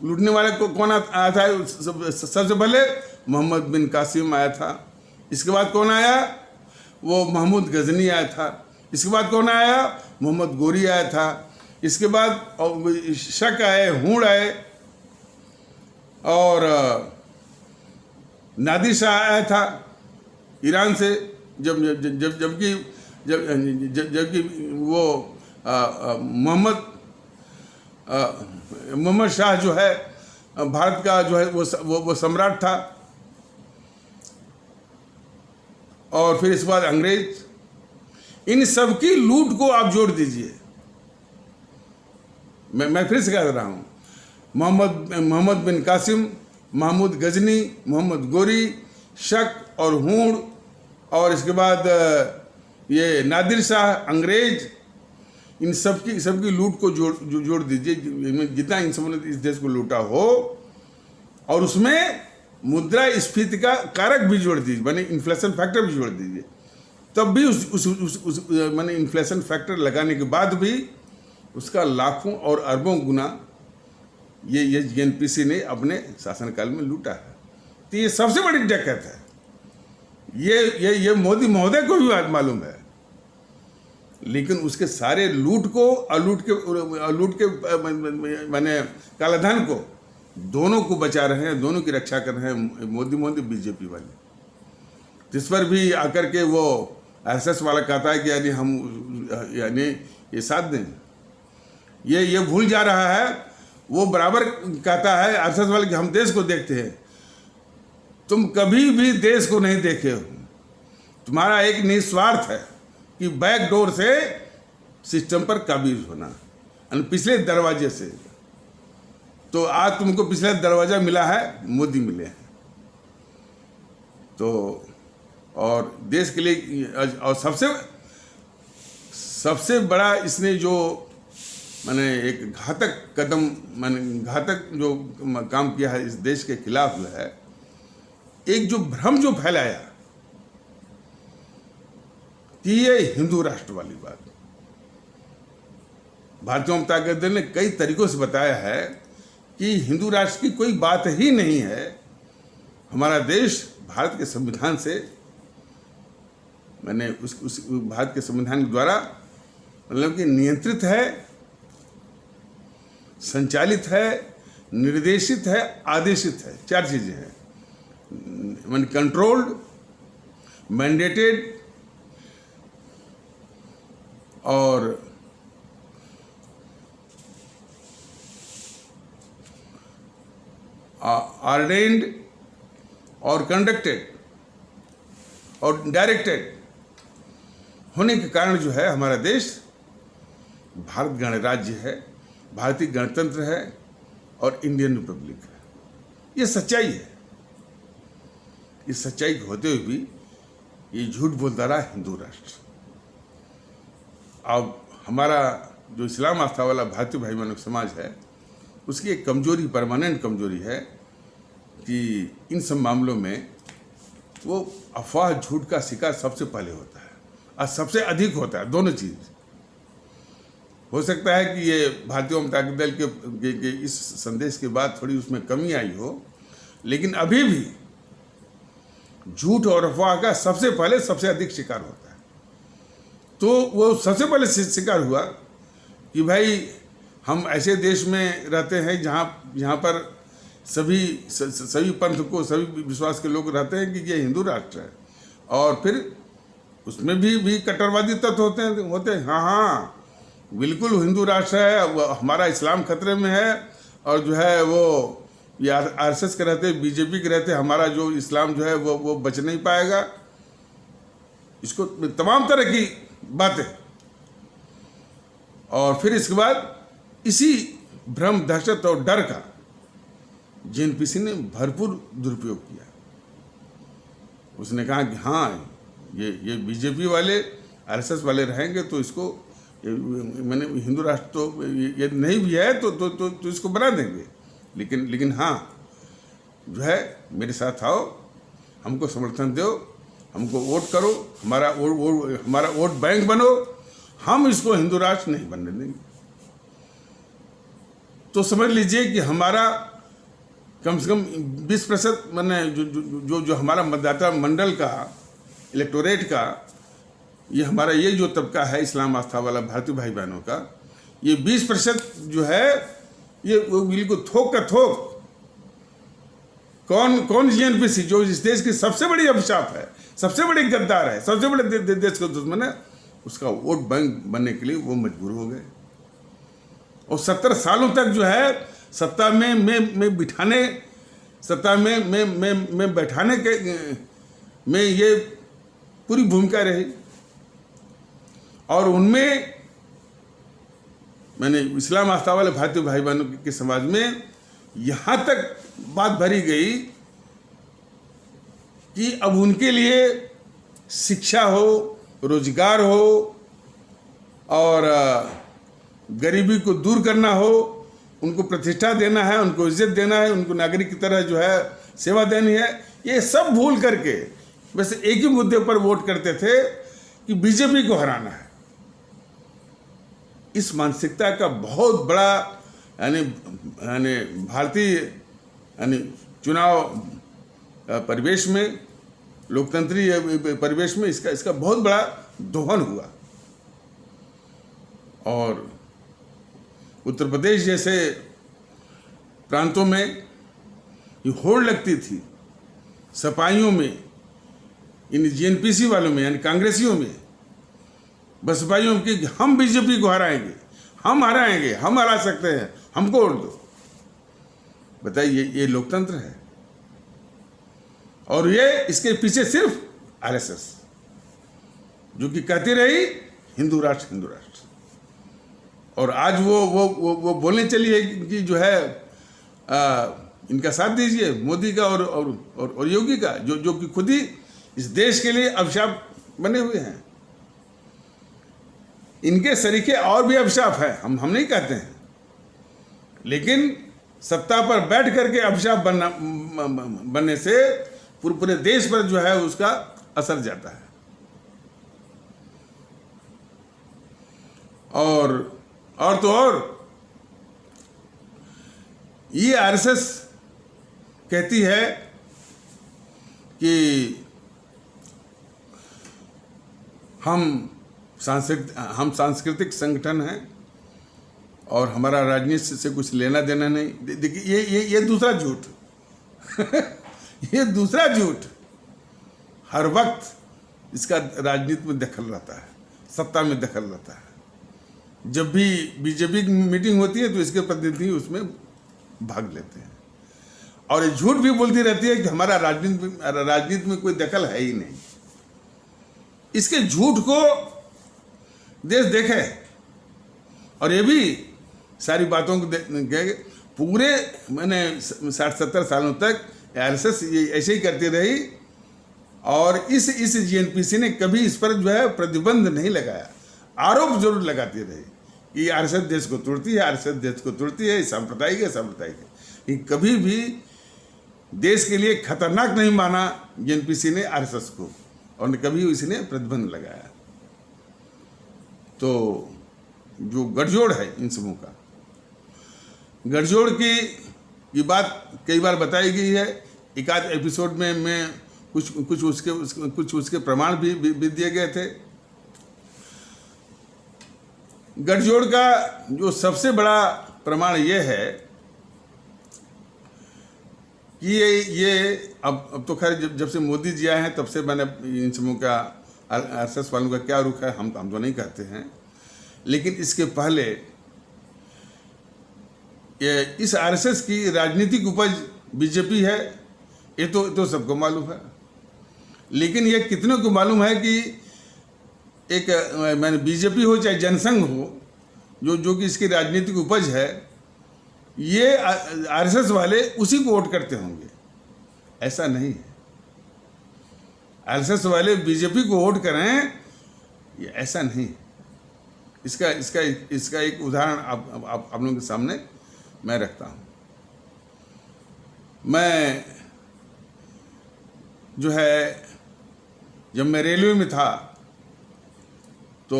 लूटने वाले को कौन आया था। सबसे पहले मोहम्मद बिन कासिम आया था, इसके बाद कौन आया? वो महमूद गजनी आया था, इसके बाद कौन आया? मोहम्मद गोरी आया था, इसके बाद शक आए, हूड़ आए, और नादिर शाह आया था ईरान से, जबकि वो मोहम्मद शाह जो है भारत का जो है वो सम्राट था। और फिर इसके बाद अंग्रेज, इन सब की लूट को आप जोड़ दीजिए। मैं फिर से कह रहा हूँ, मोहम्मद बिन कासिम महमूद गजनी, मोहम्मद गोरी, शक और हूण, और इसके बाद ये नादिर शाह अंग्रेज, इन सबकी लूट को जोड़ दीजिए, जितना इन सबों ने इस देश को लूटा हो, और उसमें मुद्रास्फीति का कारक भी जोड़ दीजिए, माने इन्फ्लेशन फैक्टर भी जोड़ दीजिए, तब भी उस माने इन्फ्लेशन फैक्टर लगाने के बाद भी उसका लाखों और अरबों गुना ये जीएनपीसी ने अपने शासनकाल में लूटा है। तो ये सबसे बड़ी डकैत है। ये मोदी महोदय को भी मालूम है, लेकिन उसके सारे लूट के माने कालाधन को, दोनों को बचा रहे हैं, दोनों की रक्षा कर रहे हैं मोदी बीजेपी वाले। जिस पर भी आकर के वो आरएसएस वाला कहता है कि यानी ये साथ दें, ये भूल जा रहा है। वो बराबर कहता है आरएसएस वाले कि हम देश को देखते हैं। तुम कभी भी देश को नहीं देखे हो। तुम्हारा एक निस्वार्थ है कि बैकडोर से सिस्टम पर काबिज होना, पिछले दरवाजे से। तो आज तुमको पिछला दरवाजा मिला है, मोदी मिले हैं। तो और देश के लिए, और सबसे बड़ा इसने जो माने एक घातक जो काम किया है इस देश के खिलाफ है, एक जो भ्रम जो फैलाया कि ये हिंदू राष्ट्र वाली बात। भारतीय जनता पार्टी ने कई तरीकों से बताया है कि हिंदू राष्ट्र की कोई बात ही नहीं है। हमारा देश भारत के संविधान से, मैंने उस भारत के संविधान के द्वारा मतलब कि नियंत्रित है, संचालित है, निर्देशित है, आदेशित है। 4 चीजें हैं, मैंने कंट्रोल्ड, मैंडेटेड और ऑर्डेन्ड और कंडक्टेड और डायरेक्टेड होने के कारण जो है हमारा देश भारत गणराज्य है, भारतीय गणतंत्र है और इंडियन रिपब्लिक है। ये सच्चाई है। इस सच्चाई के होते हुए भी ये झूठ बोलता रहा हिंदू राष्ट्र। अब हमारा जो इस्लाम आस्था वाला भारतीय भाई बहनों समाज है, उसकी एक कमजोरी, परमानेंट कमजोरी है कि इन सब मामलों में वो अफवाह झूठ का शिकार सबसे पहले होता है और सबसे अधिक होता है। दोनों चीज़ हो सकता है कि ये भारतीय जनता दल के इस संदेश के बाद थोड़ी उसमें कमी आई हो, लेकिन अभी भी झूठ और अफवाह का सबसे पहले सबसे अधिक शिकार होता है। तो वो सबसे पहले शिकार हुआ कि भाई हम ऐसे देश में रहते हैं जहाँ पर सभी पंथ को, सभी विश्वास के लोग रहते हैं कि ये हिंदू राष्ट्र है, और फिर उसमें भी कट्टरवादी तत्व होते हैं। हाँ, बिल्कुल हिंदू राष्ट्र है, वो हमारा इस्लाम खतरे में है, और जो है वो ये आरएसएस के रहते, बीजेपी के रहते, हमारा जो इस्लाम जो है वो बच नहीं पाएगा। इसको तमाम तरह की बातें, और फिर इसके बाद इसी भ्रम, दहशत और डर का जीएनपीसी ने भरपूर दुरुपयोग किया। उसने कहा कि हाँ, ये बीजेपी वाले, आरएसएस वाले रहेंगे तो इसको, मैंने हिंदू राष्ट्र तो ये नहीं भी है तो इसको बना देंगे, लेकिन हाँ जो है मेरे साथ आओ, हमको समर्थन दो, हमको वोट करो, हमारा वोट बैंक बनो, हम इसको हिंदू राष्ट्र नहीं बनने देंगे। तो समझ लीजिए कि हमारा कम से कम 20% मैंने जो हमारा मतदाता मंडल का, इलेक्टोरेट का, ये हमारा ये जो तबका है इस्लाम आस्था वाला भारतीय भाई बहनों का, ये 20% जो है ये वो बिल्कुल थोक का थोक। कौन जीएनपीसी जो इस देश की सबसे बड़ी अभिशाप है, सबसे बड़ी गद्दार है, सबसे बड़े देश का दुश्मन है, उसका वोट बैंक बनने के लिए वो मजबूर हो गए। और 70 सालों तक जो है सत्ता में बिठाने, सत्ता में बैठाने के में ये पूरी भूमिका रही। और उनमें मैंने इस्लाम आस्था वाले भारतीय भाई बहनों के समाज में यहाँ तक बात भरी गई कि अब उनके लिए शिक्षा हो, रोजगार हो और गरीबी को दूर करना हो, उनको प्रतिष्ठा देना है, उनको इज्जत देना है, उनको नागरिक की तरह जो है सेवा देनी है, ये सब भूल करके बस एक ही मुद्दे पर वोट करते थे कि बीजेपी को हराना है। इस मानसिकता का बहुत बड़ा यानी भारतीय चुनाव परिवेश में, लोकतंत्रीय परिवेश में इसका बहुत बड़ा दोहन हुआ। और उत्तर प्रदेश जैसे प्रांतों में ये होड़ लगती थी सपाइयों में, इन जीएनपीसी वालों में यानी कांग्रेसियों में, बसपाइयों में कि हम बीजेपी को हराएंगे, हम हराएंगे, हम हरा सकते हैं, हमको वोट दो। बताइए, ये लोकतंत्र है? और ये इसके पीछे सिर्फ आरएसएस जो कि कहती रही हिंदू राष्ट्र, हिंदू राष्ट्र। और आज वो बोलने चली है कि जो है इनका साथ दीजिए, मोदी का और योगी का, जो कि खुद ही इस देश के लिए अभिशाप बने हुए हैं। इनके सरीखे और भी अभिशाप है, हम नहीं कहते हैं, लेकिन सत्ता पर बैठ करके अभिशाप बनने से पूरे देश पर जो है उसका असर जाता है। और तो और ये आरएसएस कहती है कि हम सांस्कृतिक संगठन हैं और हमारा राजनीति से कुछ लेना देना नहीं। देखिए, ये दूसरा झूठ ये दूसरा झूठ। हर वक्त इसका राजनीति में दखल रहता है, सत्ता में दखल रहता है। जब भी बीजेपी की मीटिंग होती है तो इसके प्रतिनिधि उसमें भाग लेते हैं और ये झूठ भी बोलती रहती है कि हमारा राजनीति में कोई दखल है ही नहीं। इसके झूठ को देश देखे और ये भी सारी बातों को पूरे 60-70 सालों तक आरएसएस ये ऐसे ही करती रही और इस जीएनपीसी ने कभी इस पर जो है प्रतिबंध नहीं लगाया। आरोप जरूर लगाती रही कि आरएसएस देश को तोड़ती है, आरएसएस देश को तोड़ती है, सांप्रदायिक है। कभी भी देश के लिए खतरनाक नहीं माना जीएनपीसी ने आरएसएस को और कभी इसने प्रतिबंध लगाया। तो जो गठजोड़ है इन समूह का, गठजोड़ की बात कई बार बताई गई है। एक आध एपिसोड में मैं कुछ उसके प्रमाण भी दिए गए थे। गठजोड़ का जो सबसे बड़ा प्रमाण ये है कि ये अब तो खैर जब से मोदी जी आए हैं तब से मैंने इन समूह का, आरएसएस वालों का क्या रुख है हम तो नहीं कहते हैं, लेकिन इसके पहले ये इस आरएसएस की राजनीतिक उपज बीजेपी है, ये तो सबको मालूम है। लेकिन ये कितने को मालूम है कि एक मैंने बीजेपी हो चाहे जनसंघ हो, जो कि इसकी राजनीतिक उपज है, ये आरएसएस वाले उसी को वोट करते होंगे? ऐसा नहीं है। आरएसएस वाले बीजेपी को वोट करें, ये ऐसा नहीं है। इसका एक उदाहरण आप लोगों के सामने मैं रखता हूँ। मैं जो है जब मैं रेलवे में था तो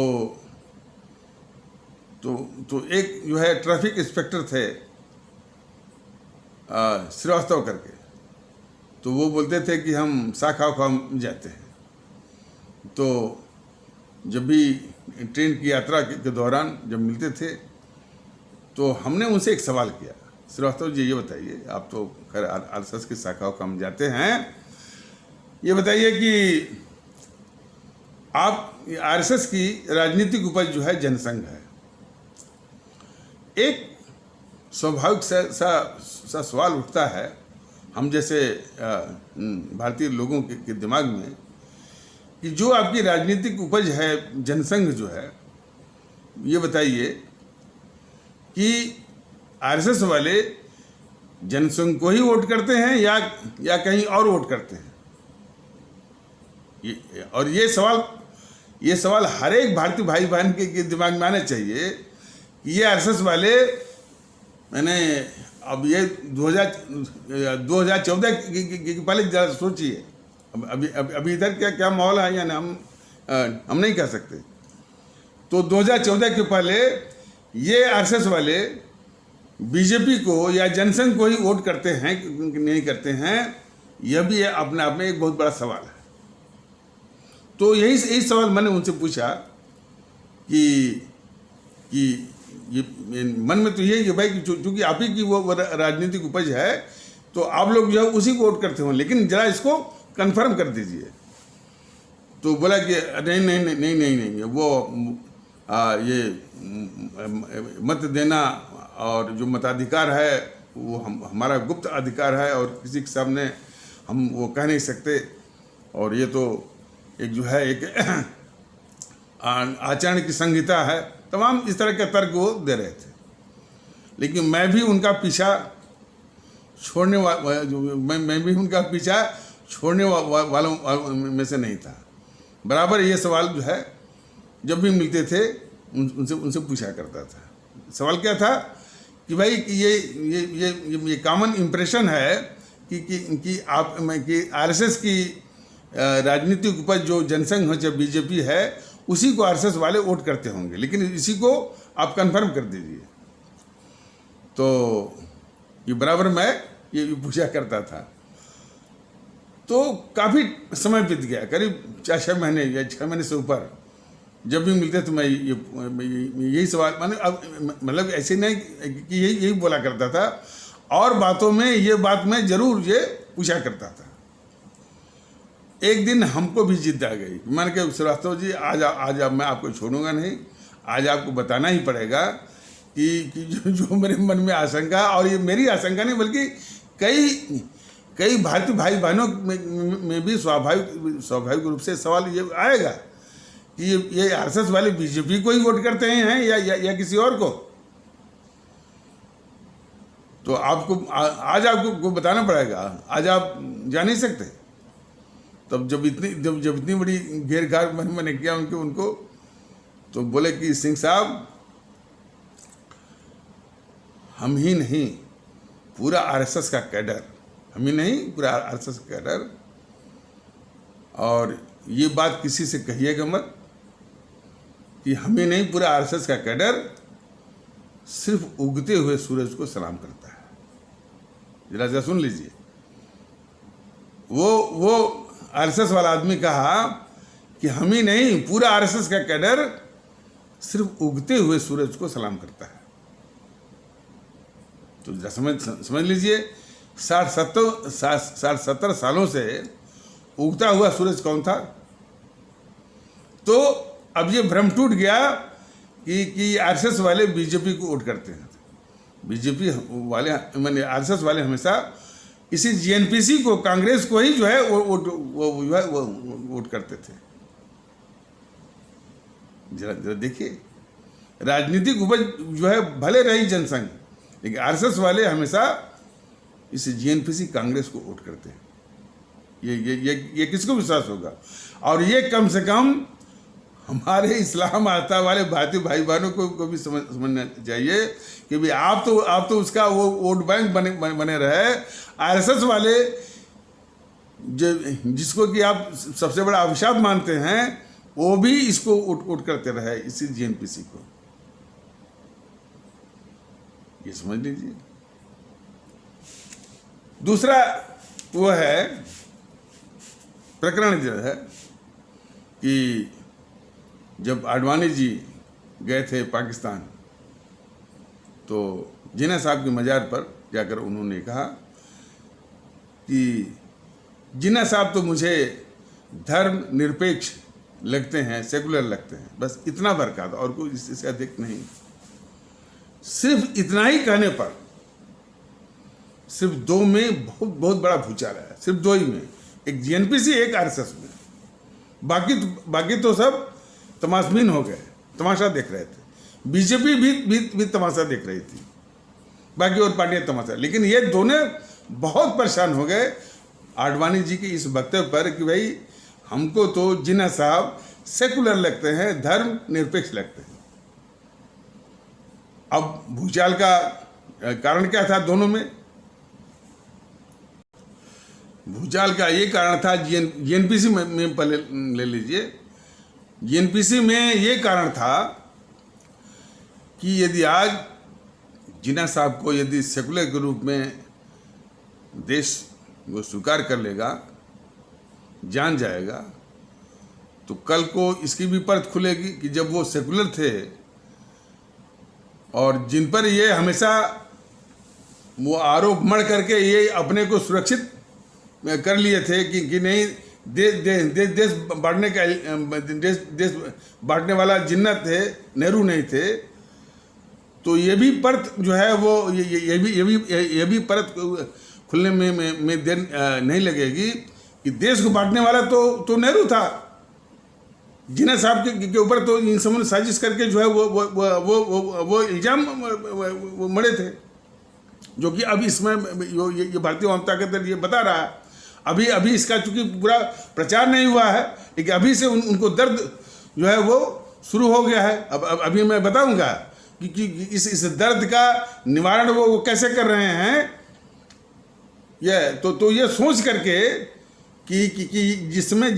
एक जो है ट्रैफिक इंस्पेक्टर थे श्रीवास्तव करके, तो वो बोलते थे कि हम शाखा जाते हैं। तो जब भी ट्रेन की यात्रा के दौरान जब मिलते थे तो हमने उनसे एक सवाल किया, श्रीवास्तव जी ये बताइए, आप तो खैर आरएसएस की शाखाओं का हम जाते हैं, ये बताइए कि आप आरएसएस की राजनीतिक उपज जो है जनसंघ है। एक स्वाभाविक सा सवाल उठता है हम जैसे भारतीय लोगों के दिमाग में कि जो आपकी राजनीतिक उपज है जनसंघ जो है, ये बताइए कि आरएसएस वाले जनसंघ को ही वोट करते हैं या कहीं और वोट करते हैं? और ये सवाल हर एक भारतीय भाई बहन के दिमाग में आना चाहिए कि ये आरएसएस वाले, मैंने अब ये 2014 की पहले जरा सोचिए, अभी इधर क्या माहौल है, यानी हम नहीं कह सकते। तो 2014 के पहले ये आरएसएस वाले बीजेपी को या जनसंघ को ही वोट करते हैं कि नहीं करते हैं, यह भी अपने आप में एक बहुत बड़ा सवाल है। तो यही सवाल मैंने उनसे पूछा कि ये मन में तो यही कि भाई चूंकि आप ही की वो राजनीतिक उपज है तो आप लोग जो है उसी को वोट करते हो, लेकिन जरा इसको कंफर्म कर दीजिए। तो बोला कि नहीं वो ये मत देना और जो मताधिकार है वो हमारा गुप्त अधिकार है और किसी के सामने हम वो कह नहीं सकते, और ये तो एक जो है एक आचरण की संहिता है, तमाम इस तरह के तर्क वो दे रहे थे। लेकिन मैं भी उनका पीछा छोड़ने वालों में से नहीं था। बराबर ये सवाल जो है जब भी मिलते थे उनसे पूछा करता था। सवाल क्या था कि भाई ये कॉमन इम्प्रेशन है कि आरएसएस की राजनीतिक उपज जो जनसंघ हो चाहे बीजेपी है उसी को आरएसएस वाले वोट करते होंगे, लेकिन इसी को आप कंफर्म कर दीजिए। तो ये बराबर मैं ये पूछा करता था। तो काफ़ी समय बीत गया, करीब 4-6 महीने या 6 महीने से ऊपर। जब भी मिलते तो मैं यही सवाल मतलब ऐसे नहीं कि यही बोला करता था, और बातों में ये बात मैं जरूर ये पूछा करता था। एक दिन हमको भी जिद आ गई, मैंने कहा श्रीवास्तव जी आज मैं आपको छोड़ूंगा नहीं, आज आपको बताना ही पड़ेगा कि जो मेरे मन में आशंका, और ये मेरी आशंका नहीं बल्कि कई भारतीय भाई बहनों में भी स्वाभाविक रूप से सवाल ये आएगा कि ये आरएसएस वाले बीजेपी को ही वोट करते हैं या किसी और को। तो आज आपको बताना पड़ेगा, आज आप जा नहीं सकते। तब जब इतनी बड़ी घेर-घार मैंने किया उनको, तो बोले कि सिंह साहब, हम ही नहीं पूरा आरएसएस का कैडर, हम ही नहीं पूरा आरएसएस का कैडर, और ये बात किसी से कहिएगा मत कि हम ही नहीं पूरा आरएसएस का कैडर सिर्फ उगते हुए सूरज को सलाम करता है। जरा सुन लीजिए, वो आरएसएस वाला आदमी कहा कि हम ही नहीं पूरा आरएसएस का कैडर सिर्फ उगते हुए सूरज को सलाम करता है। तो जरा समझ लीजिए, 60-70 सालों से उगता हुआ सूरज कौन था? तो अब ये भ्रम टूट गया कि आरएसएस वाले बीजेपी को वोट करते हैं। बीजेपी वाले माने आरएसएस वाले हमेशा इसी जीएनपीसी को, कांग्रेस को ही जो है वो वोट करते थे। जरा देखिए, राजनीतिक उपज जो है भले रही जनसंघ, लेकिन आरएसएस वाले हमेशा इस जीएनपीसी कांग्रेस को वोट करते हैं। ये किसको विश्वास होगा? और ये कम से कम हमारे इस्लाम आस्था वाले भारतीय भाई बहनों को भी समझना चाहिए कि भाई आप तो उसका वो वोट बैंक बने रहे। आरएसएस वाले जिसको कि आप सबसे बड़ा अभिशाप मानते हैं, वो भी इसको वोट करते रहे, इसी जीएनपीसी को। ये समझ लीजिए। दूसरा वो है प्रकरण जो है कि जब आडवाणी जी गए थे पाकिस्तान, तो जिन्ना साहब की मज़ार पर जाकर उन्होंने कहा कि जिन्ना साहब तो मुझे धर्म निरपेक्ष लगते हैं, सेकुलर लगते हैं, बस इतना फर्क आता, और कोई इससे अधिक नहीं। सिर्फ इतना ही कहने पर सिर्फ 2 में बहुत बड़ा भूचाल आया, सिर्फ 2 ही में, एक जीएनपीसी एक आरएसएस में। बाकी तो सब तमाशबीन हो गए, तमाशा देख रहे थे। बीजेपी भी तमाशा देख रही थी। बाकी और पार्टियां तमाशा। लेकिन ये दोनों बहुत परेशान हो गए आडवाणी जी के इस वक्तव्य पर कि भाई हमको तो जिन्ना साहब सेकुलर लगते हैं, धर्म निरपेक्ष लगते हैं। अब भूचाल का कारण क्या था दोनों में? भूचाल का ये कारण था जीएनपीसी में पहले ले लीजिए। जीएनपीसी में ये कारण था कि यदि आज जिन्ना साहब को यदि सेकुलर के रूप में देश वो स्वीकार कर लेगा, जान जाएगा, तो कल को इसकी भी परत खुलेगी कि जब वो सेकुलर थे और जिन पर ये हमेशा वो आरोप मढ़ करके ये अपने को सुरक्षित कर लिए थे कि नहीं देश बांटने का देश बांटने वाला जिन्ना थे, नेहरू नहीं थे, तो ये भी परत जो है वो ये भी परत खुलने में देर नहीं लगेगी कि देश को बांटने वाला तो नेहरू था। जिन्ना साहब के ऊपर तो इन समूह ने साजिश करके जो है वो इल्जाम मड़े थे, जो कि अब इसमें ये भारतीय वाम ताकत ये बता रहा है। अभी इसका चूंकि पूरा प्रचार नहीं हुआ है, लेकिन अभी से उनको दर्द जो है वो शुरू हो गया है। अब अभी मैं बताऊंगा कि इस दर्द का निवारण वो कैसे कर रहे हैं। ये तो ये सोच करके कि जिसमें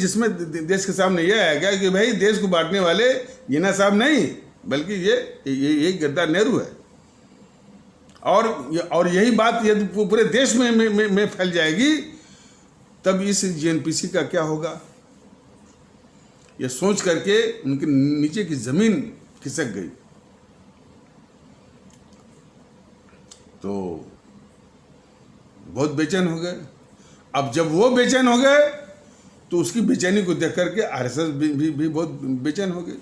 देश के सामने ये आएगा कि भाई देश को बांटने वाले जिन्ना साहब नहीं, बल्कि ये गद्दार नेहरू है। और यही बात यदि पूरे देश में फैल जाएगी, तब इस जीएनपीसी का क्या होगा? ये सोच करके उनके नीचे की जमीन खिसक गई। तो बहुत बेचैन हो गए। अब जब वो बेचैन हो गए तो उसकी बेचैनी को देख करके आरएसएस भी बहुत बेचैन हो गई।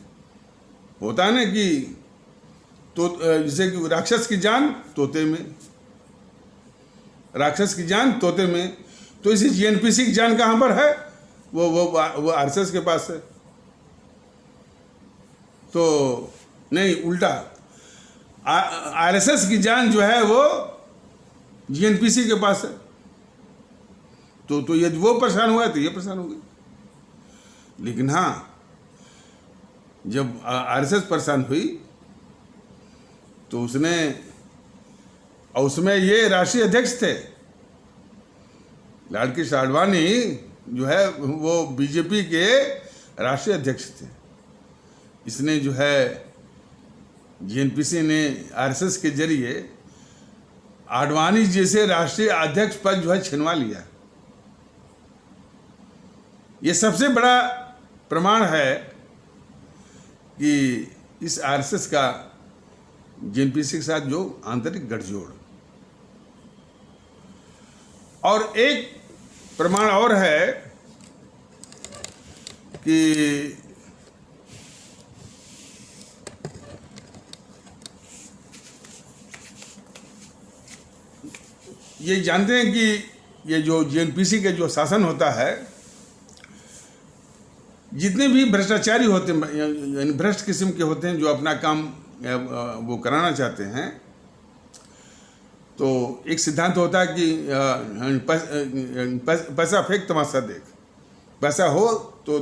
होता है ना कि तो जैसे कि राक्षस की जान तोते में, राक्षस की जान तोते में, तो इसी जीएनपीसी की जान कहां पर है? वो आरएसएस के पास है। तो नहीं, उल्टा आरएसएस की जान जो है वो जीएनपीसी के पास है। तो यदि वो परेशान हुआ तो ये परेशान हो गई। लेकिन हाँ, जब आरएसएस परेशान हुई तो उसमें ये राष्ट्रीय अध्यक्ष थे लाल कृष्ण आडवाणी, जो है वो बीजेपी के राष्ट्रीय अध्यक्ष थे। इसने जो है जीएनपीसी ने आरएसएस के जरिए आडवाणी जैसे राष्ट्रीय अध्यक्ष पद जो है छिनवा लिया। ये सबसे बड़ा प्रमाण है कि इस आरएसएस का जीएनपीसी के साथ जो आंतरिक गठजोड़। और एक प्रमाण और है कि ये जानते हैं कि ये जो जीएनपीसी के जो शासन होता है, जितने भी भ्रष्टाचारी होते हैं, यानी भ्रष्ट किस्म के होते हैं, जो अपना काम वो कराना चाहते हैं, तो एक सिद्धांत होता है कि पैसा फेंक तमाशा देख। पैसा हो तो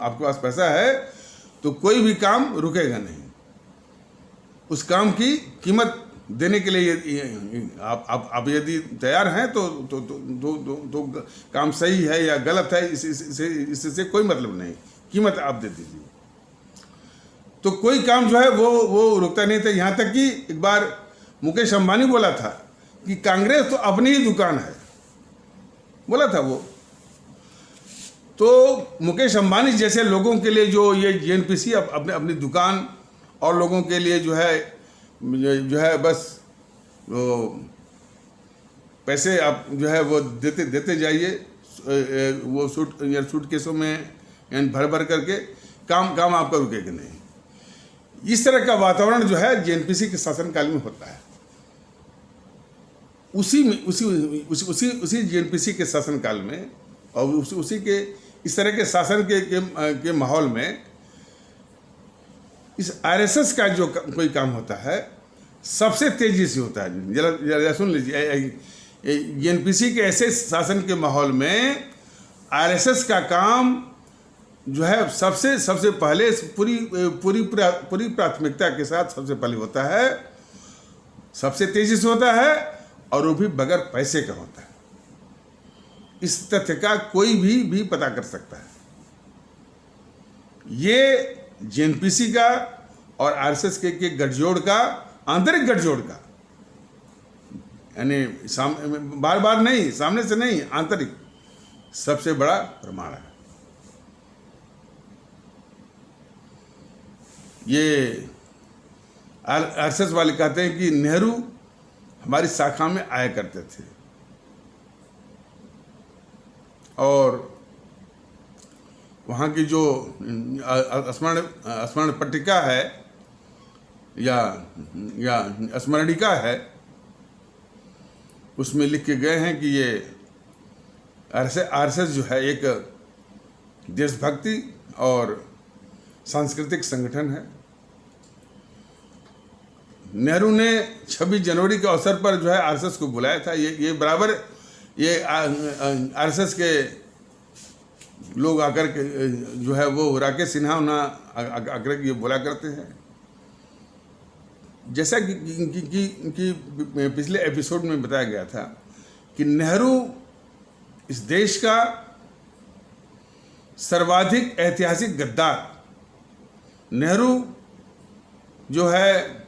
आपके पास पैसा है तो कोई भी काम रुकेगा नहीं। उस काम की कीमत देने के लिए आप यदि तैयार हैं तो काम सही है या गलत है, इससे कोई मतलब नहीं, कीमत आप दे दीजिए। तो कोई काम जो है वो रुकता नहीं था। यहाँ तक कि एक बार मुकेश अंबानी बोला था कि कांग्रेस तो अपनी ही दुकान है, बोला था वो। तो मुकेश अंबानी जैसे लोगों के लिए जो ये जीएनपीसी अपनी दुकान और लोगों के लिए जो है बस वो पैसे आप जो है वो देते जाइए, वो सूटकेसों में भर भर करके काम आपका रुकेगा नहीं। इस तरह का वातावरण जो है जीएनपीसी के शासनकाल में होता है। उसी जीएनपीसी के शासनकाल में और उसी के इस तरह के शासन के माहौल में इस आरएसएस का जो कोई काम होता है सबसे तेजी से होता है। जरा जरा सुन लीजिए, एनपीसी के ऐसे शासन के माहौल में आरएसएस का काम जो है सबसे पहले पूरी प्राथमिकता के साथ सबसे पहले होता है, सबसे तेजी से होता है, और वो भी बगैर पैसे का होता है। इस तथ्य का कोई भी पता कर सकता है। ये जेएनपीसी का और आरएसएस के गठजोड़ का, आंतरिक गठजोड़ का, यानी बार बार नहीं, सामने से नहीं, आंतरिक सबसे बड़ा प्रमाण है। ये आरएसएस वाले कहते हैं कि नेहरू हमारी शाखा में आया करते थे, और वहाँ की जो स्मरण पट्टिका है या स्मरणिका है, उसमें लिख के गए हैं कि ये आरएसएस जो है एक देशभक्ति और सांस्कृतिक संगठन है। नेहरू ने 26 जनवरी के अवसर पर जो है आरएसएस को बुलाया था। ये बराबर ये आरएसएस के लोग आकर के जो है वो राकेश सिन्हा आकर के ये बोला करते हैं। जैसा कि पिछले एपिसोड में बताया गया था कि नेहरू इस देश का सर्वाधिक ऐतिहासिक गद्दार, नेहरू जो है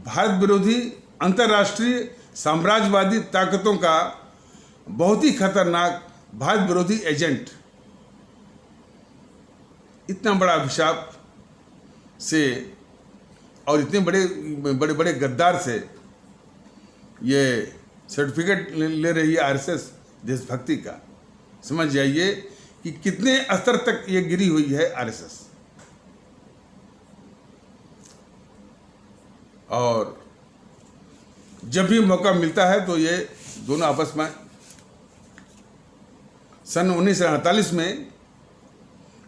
भारत विरोधी अंतर्राष्ट्रीय साम्राज्यवादी ताकतों का बहुत ही खतरनाक भारत विरोधी एजेंट, इतना बड़ा अभिशाप से और इतने बड़े बड़े गद्दार से ये सर्टिफिकेट ले रही है आरएसएस देशभक्ति का। समझ जाइए कि कितने स्तर तक ये गिरी हुई है आरएसएस। और जब भी मौका मिलता है तो ये दोनों आपस में, सन 1948 में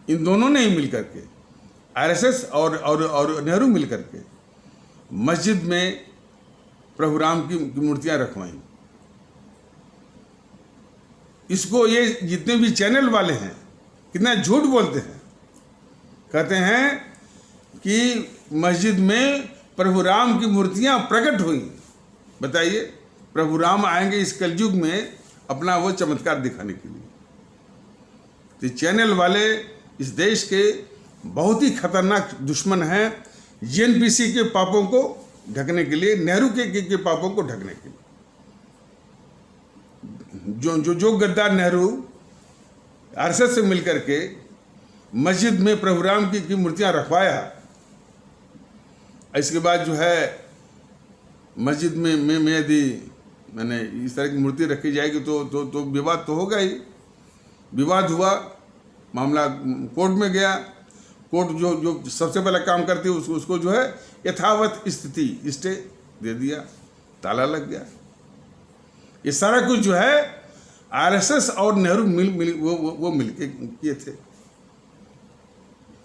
इन दोनों ने ही मिलकर के, आरएसएस और नेहरू मिलकर के मस्जिद में प्रभु राम की मूर्तियां रखवाई। इसको ये जितने भी चैनल वाले हैं कितना झूठ बोलते हैं, कहते हैं कि मस्जिद में प्रभु राम की मूर्तियां प्रकट हुई। बताइए, प्रभु राम आएंगे इस कलयुग में अपना वो चमत्कार दिखाने के लिए। तो चैनल वाले इस देश के बहुत ही खतरनाक दुश्मन हैं, जेएनपीसी के पापों को ढकने के लिए, नेहरू के पापों को ढकने के लिए। जो गद्दार नेहरू आरएसएस से मिलकर के मस्जिद में प्रभु राम की मूर्तियां रखवाया, इसके बाद जो है मस्जिद में यदि मैंने इस तरह की मूर्ति रखी जाएगी तो विवाद तो होगा ही। विवाद हुआ, मामला कोर्ट में गया। कोर्ट जो सबसे पहला काम करती है उसको जो है यथावत स्थिति स्टे दे दिया, ताला लग गया। ये सारा कुछ जो है आरएसएस और नेहरू वो मिलके किए थे।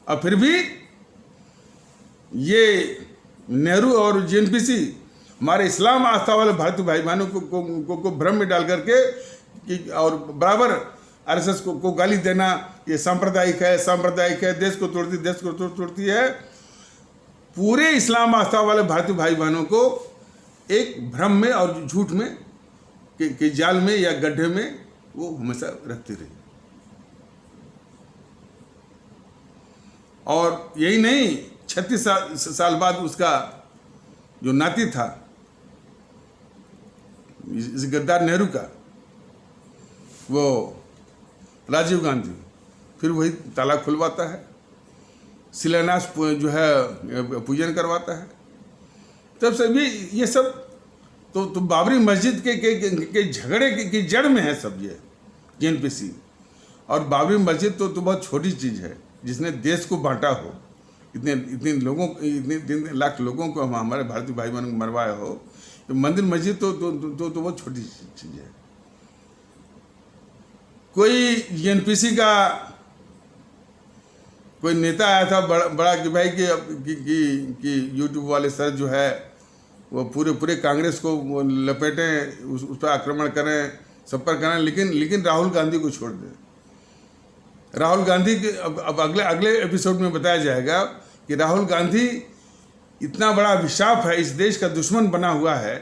और फिर भी ये नेहरू और जेएनपीसी हमारे इस्लाम आस्था वाले भारतीय भाई बहनों को भ्रम में डाल करके कि और बराबर आरएसएस को गाली देना, ये सांप्रदायिक है, देश को तोड़ती है। पूरे इस्लाम आस्था वाले भारतीय भाई बहनों को एक भ्रम में और झूठ में कि जाल में या गड्ढे में वो हमेशा रखती रही। और यही नहीं, 36 साल बाद उसका जो नाती था इस गद्दार नेहरू का, वो राजीव गांधी, फिर वही ताला खुलवाता है, शिलान्यास जो है पूजन करवाता है। तब से भी ये सब तो बाबरी मस्जिद के झगड़े की जड़ में है सब ये जेएनपीसी। और बाबरी मस्जिद तो बहुत छोटी चीज़ है जिसने देश को बांटा हो, इतने लोगों, इतने लाख लोगों को हमारे भारतीय भाई बहनों को मरवाया हो। तो मंदिर मस्जिद तो बहुत छोटी चीज़ है। कोई जेएनपीसी का कोई नेता आया था बड़ा कि भाई कि यूट्यूब वाले सर जो है वो पूरे कांग्रेस को वो लपेटें, उस पर आक्रमण करें, सब पर करें, लेकिन राहुल गांधी को छोड़ दें। राहुल गांधी के अब अगले एपिसोड में बताया जाएगा कि राहुल गांधी इतना बड़ा अभिशाप है, इस देश का दुश्मन बना हुआ है,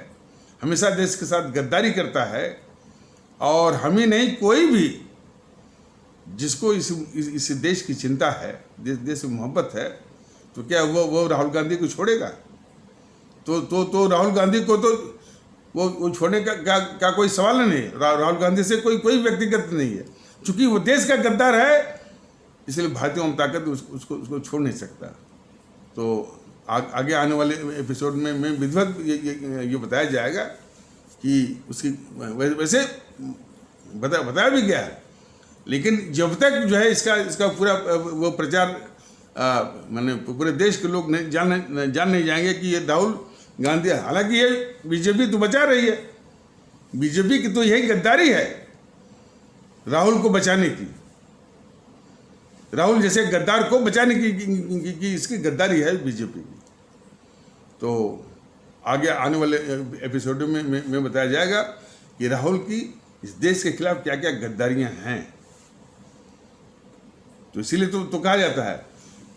हमेशा देश के साथ गद्दारी करता है, और हम ही नहीं कोई भी जिसको इस देश की चिंता है, देश से मोहब्बत है, तो क्या वो राहुल गांधी को छोड़ेगा? तो राहुल गांधी को तो वो छोड़ने का कोई सवाल नहीं है। राहुल गांधी से कोई व्यक्तिगत नहीं है, चूंकि वो देश का गद्दार है, इसलिए भारतीय ओम ताकत उसको छोड़ नहीं सकता। तो आगे आने वाले एपिसोड में विधिवत ये बताया जाएगा कि उसकी वैसे बताया भी गया है, लेकिन जब तक जो है इसका पूरा वो प्रचार मैंने पूरे देश के लोग जान नहीं जाएंगे कि ये राहुल गांधी, हालांकि ये बीजेपी तो बचा रही है, बीजेपी की तो यही गद्दारी है राहुल को बचाने की, राहुल जैसे गद्दार को बचाने की इसकी गद्दारी है बीजेपी की। तो आगे आने वाले एपिसोड में बताया जाएगा कि राहुल की इस देश के खिलाफ क्या क्या गद्दारियां हैं। तो इसीलिए तो कहा जाता है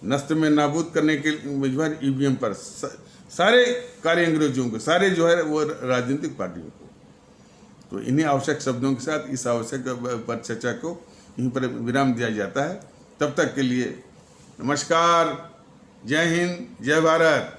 नस्ल में नाबूद करने के मजबूर ईवीएम पर सारे कार्य अंग्रेजों को, सारे जो है वो राजनीतिक पार्टियों को। तो इन्हीं आवश्यक शब्दों के साथ इस आवश्यक पर चर्चा को यहीं पर विराम दिया जाता है। तब तक के लिए नमस्कार, जय हिंद, जय भारत।